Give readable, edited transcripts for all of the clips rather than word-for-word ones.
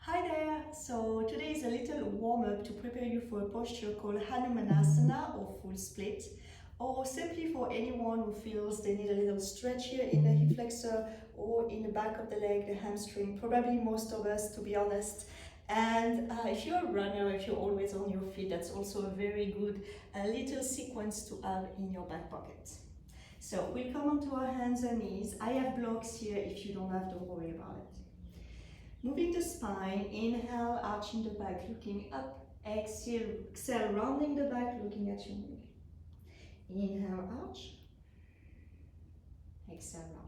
Hi there! So today is a little warm-up to prepare you for a posture called Hanumanasana or full split, or simply for anyone who feels they need a little stretch here in the hip flexor or in the back of the leg, the hamstring, probably most of us to be honest. And if you're a runner, if you're always on your feet, that's also a very good little sequence to have in your back pocket. So we'll come onto our hands and knees. I have blocks here. If you don't have, don't worry about it. Moving the spine, inhale, arching the back, looking up. Exhale, rounding the back, looking at your neck. Inhale, arch. Exhale, round.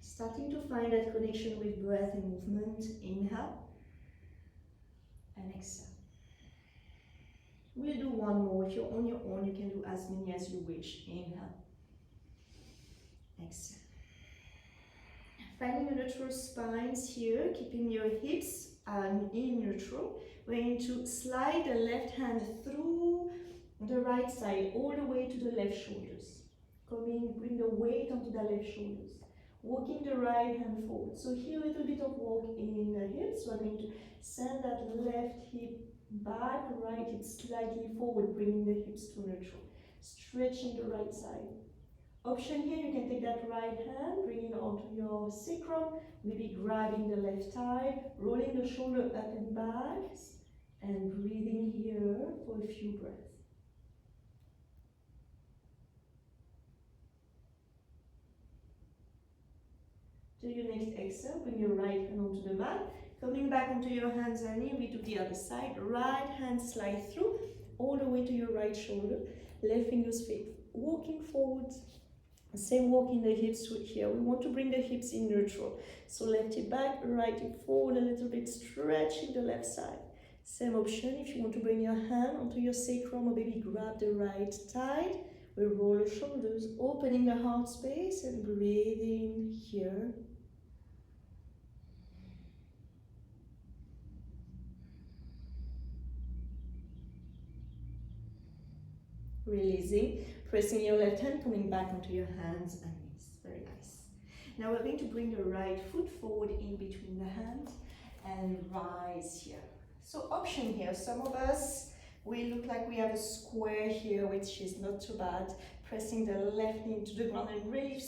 Starting to find that connection with breath and movement. Inhale and exhale. We'll do one more. If you're on your own, you can do as many as you wish. Inhale. Exhale. Finding a neutral spine here, keeping your hips in neutral. We're going to slide the left hand through the right side all the way to the left shoulders. Bring the weight onto the left shoulders. Walking the right hand forward. So here a little bit of walk in the hips. So I'm going to send that left hip back, right hip slightly forward, bringing the hips to neutral. Stretching the right side. Option here, you can take that right hand, bring it onto your sacrum, maybe grabbing the left thigh, rolling the shoulder up and back, and breathing here for a few breaths. To your next exhale, bring your right hand onto the mat. Coming back onto your hands and knees, we do the other side. Right hand slide through, all the way to your right shoulder. Left fingers walking forward. Same walk in the hips here. We want to bring the hips in neutral. So left hip back, right hip forward a little bit, stretching the left side. Same option if you want to bring your hand onto your sacrum or maybe grab the right thigh. We roll the shoulders, opening the heart space and breathing here. Releasing, pressing your left hand, coming back onto your hands and knees. Very nice. Now we're going to bring the right foot forward in between the hands and rise here. So option here, some of us, we look like we have a square here, which is not too bad. Pressing the left knee into the ground and really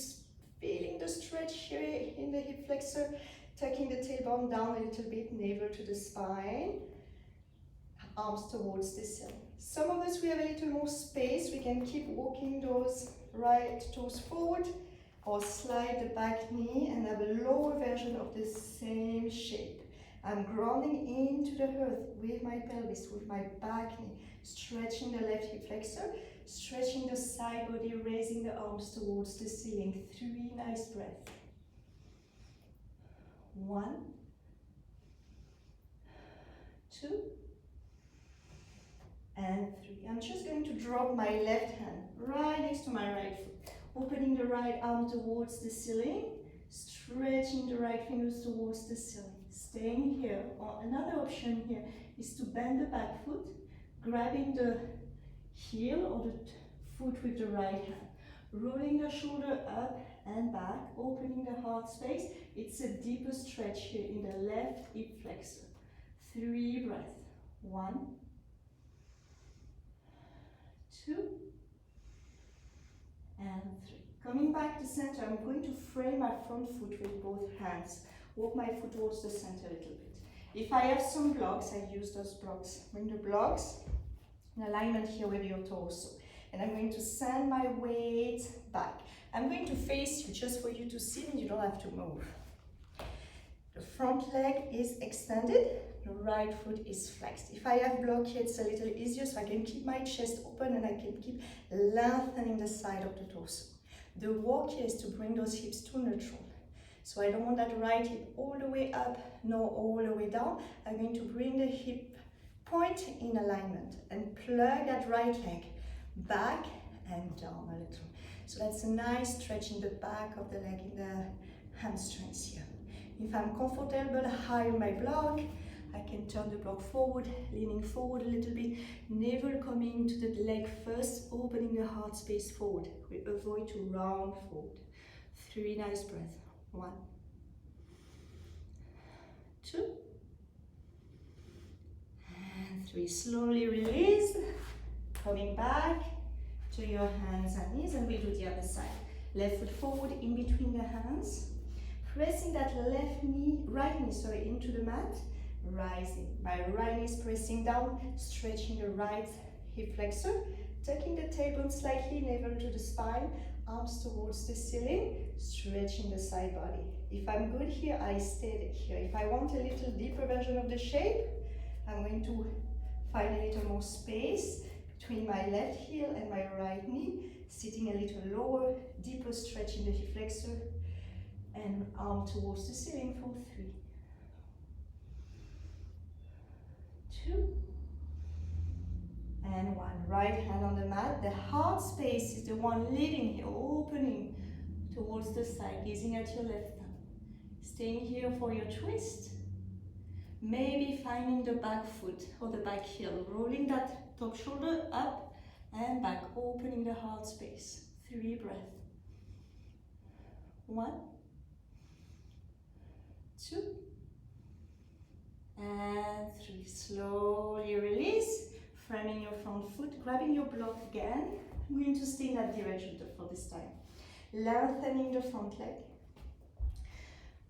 feeling the stretch here in the hip flexor. Tucking the tailbone down a little bit, navel to the spine. Arms towards the ceiling. Some of us, we have a little more space. We can keep walking those right toes forward or slide the back knee and have a lower version of the same shape. I'm grounding into the earth with my pelvis, with my back knee, stretching the left hip flexor, stretching the side body, raising the arms towards the ceiling. 3 nice breaths. 1, 2, and 3. I'm just going to drop my left hand right next to my right foot, opening the right arm towards the ceiling, stretching the right fingers towards the ceiling, staying here. Or another option here is to bend the back foot, grabbing the heel or the foot with the right hand, rolling the shoulder up and back, opening the heart space. It's a deeper stretch here in the left hip flexor. 3 breaths. 1, 2, and 3. Coming back to center, I'm going to frame my front foot with both hands. Walk my foot towards the center a little bit. If I have some blocks, I use those blocks. Bring the blocks in alignment here with your torso. And I'm going to send my weight back. I'm going to face you just for you to see and you don't have to move. The front leg is extended. The right foot is flexed. If I have block here, it's a little easier, so I can keep my chest open and I can keep lengthening the side of the torso. The walk here is to bring those hips to neutral. So I don't want that right hip all the way up, nor all the way down. I'm going to bring the hip point in alignment and plug that right leg back and down a little. So that's a nice stretch in the back of the leg, in the hamstrings here. If I'm comfortable high on my block, I can turn the block forward, leaning forward a little bit, navel coming to the leg first, opening the heart space forward. We avoid to round forward. 3 nice breaths. 1, 2, and 3. Slowly release, coming back to your hands and knees, and we'll do the other side. Left foot forward in between the hands, pressing that right knee, into the mat, rising. My right knee is pressing down, stretching the right hip flexor, tucking the tailbone slightly, navel to the spine, arms towards the ceiling, stretching the side body. If I'm good here, I stay here. If I want a little deeper version of the shape, I'm going to find a little more space between my left heel and my right knee, sitting a little lower, deeper stretch in the hip flexor, and arm towards the ceiling for 3, 2, and 1. Right hand on the mat. The heart space is the one leading here, opening towards the side, gazing at your left thumb. Staying here for your twist. Maybe finding the back foot or the back heel, rolling that top shoulder up and back, opening the heart space. 3 breaths. 1, 2, and 3. Slowly release, framing your front foot, grabbing your block again. I'm going to stay in that direction for this time. Lengthening the front leg.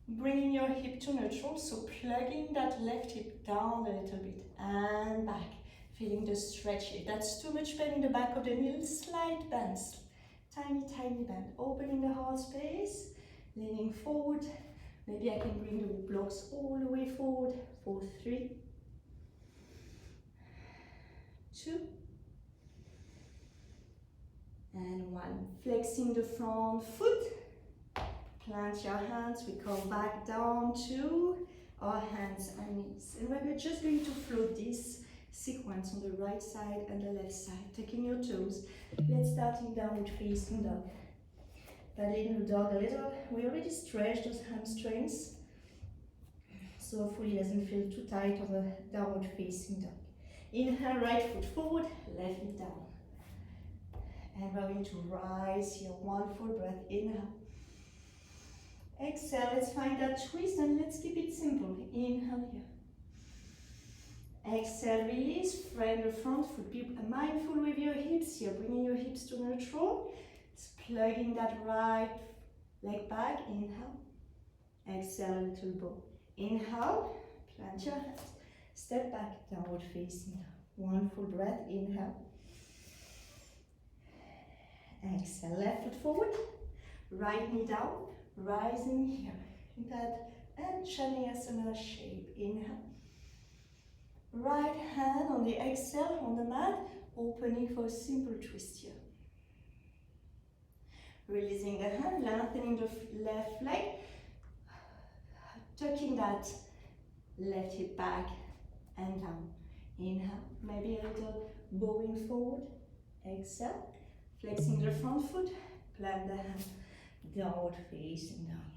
Bringing your hip to neutral, so plugging that left hip down a little bit and back. Feeling the stretch. If that's too much pain in the back of the knee, slight bends. Tiny, tiny bend. Opening the heart space, leaning forward. Maybe I can bring the blocks all the way forward for 3, 2, and 1. Flexing the front foot. Plant your hands, we come back down to our hands and knees. And we're just going to float this sequence on the right side and the left side, taking your toes. Let's start in downward facing dog. Paddling the dog a little. We already stretched those hamstrings, so hopefully it doesn't feel too tight on the downward facing dog. Inhale, right foot forward, left knee down. And we're going to rise here, 1 full breath, inhale. Exhale, let's find that twist and let's keep it simple. Inhale here. Exhale, release, frame the front foot. Be mindful with your hips here, bringing your hips to neutral. It's plugging that right leg back. Inhale. Exhale, a little bow. Inhale, plant your hands. Step back, downward facing. 1 full breath, inhale. Exhale, left foot forward. Right knee down. Rising here in that Hanumanasana shape. Inhale. Right hand on the exhale on the mat, opening for a simple twist here. Releasing the hand, lengthening the left leg, tucking that left hip back and down. Inhale, maybe a little bowing forward. Exhale, flexing the front foot, plant the hand. Downward facing down.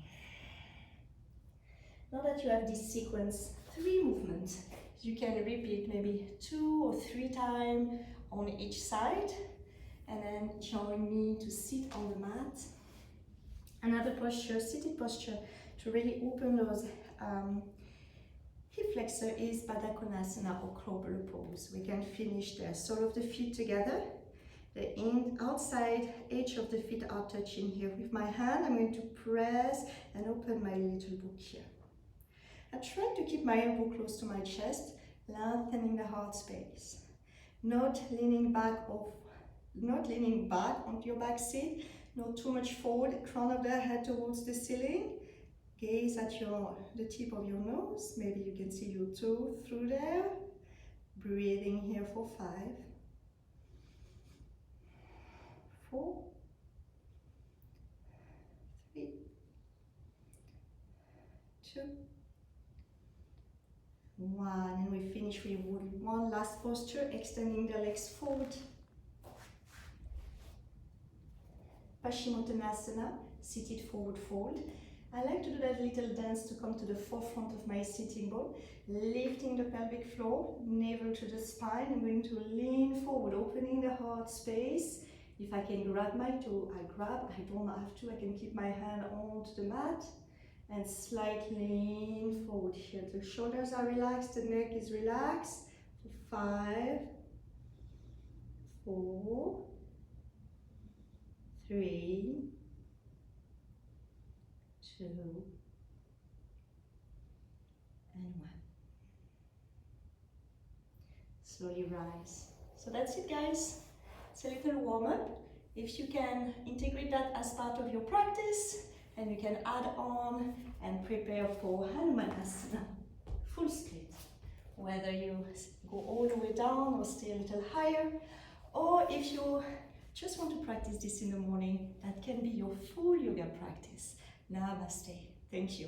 Now that you have this sequence, 3 movements, you can repeat maybe 2 or 3 times on each side, and then join me to sit on the mat. Another posture, seated posture, to really open those hip flexor is Hanumanasana or cobra pose. We can finish the sole of the feet together. The outside edge of the feet are touching here. With my hand, I'm going to press and open my little book here. I try to keep my elbow close to my chest, lengthening the heart space. Not leaning back onto your back seat, not too much forward, crown of the head towards the ceiling. Gaze at the tip of your nose. Maybe you can see your toe through there. Breathing here for 5. 4, 3, 2, 1, and we finish with one last posture, extending the legs forward. Hanumanasana, seated forward fold. I like to do that little dance to come to the forefront of my sitting bone, lifting the pelvic floor, navel to the spine. I'm going to lean forward, opening the heart space. If I can grab my toe, I grab. I don't have to. I can keep my hand onto the mat and slightly lean forward here. The shoulders are relaxed, the neck is relaxed. 5, 4, 3, 2, and 1. Slowly rise. So that's it, guys. It's a little warm-up. If you can integrate that as part of your practice, and you can add on and prepare for Hanumanasana, full split. Whether you go all the way down or stay a little higher, or if you just want to practice this in the morning, that can be your full yoga practice. Namaste. Thank you.